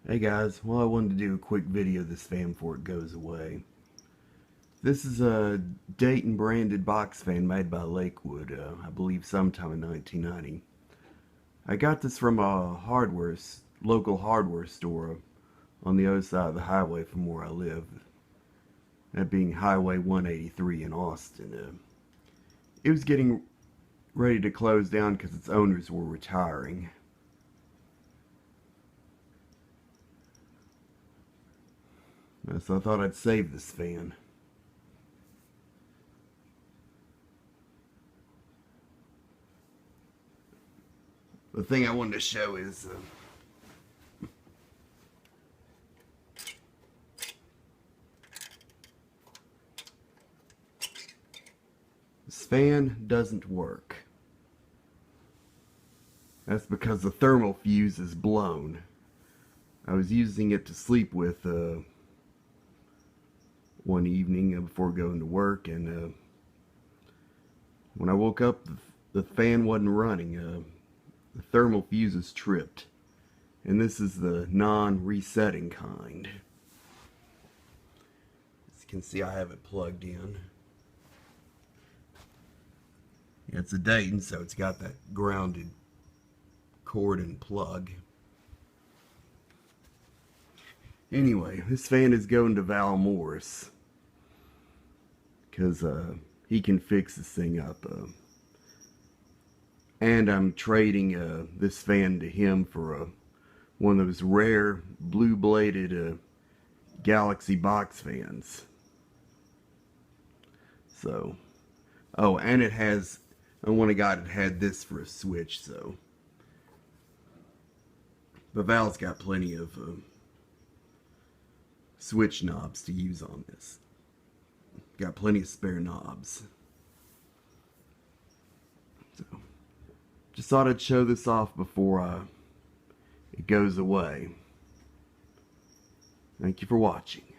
Hey guys, well I wanted to do a quick video of this fan before it goes away. This is a Dayton branded box fan made by Lakewood, I believe sometime in 1990. I got this from a local hardware store on the other side of the highway from where I live. That being Highway 183 in Austin. It was getting ready to close down because its owners were retiring. So I thought I'd save this fan. The thing I wanted to show is this fan doesn't work. That's because the thermal fuse is blown. I was using it to sleep with one evening before going to work, and when I woke up, the fan wasn't running. The thermal fuse is tripped, and this is the non-resetting kind. As you can see, I have it plugged in. Yeah, it's a Dayton, so it's got that grounded cord and plug. Anyway, this fan is going to Val Morris because he can fix this thing up. And I'm trading this fan to him for one of those rare blue-bladed Galaxy box fans. So, oh, and it has, when I got it, had this for a switch, so. But Val's got plenty of switch knobs to use on this. Got plenty of spare knobs. So, just thought I'd show this off before it goes away. Thank you for watching.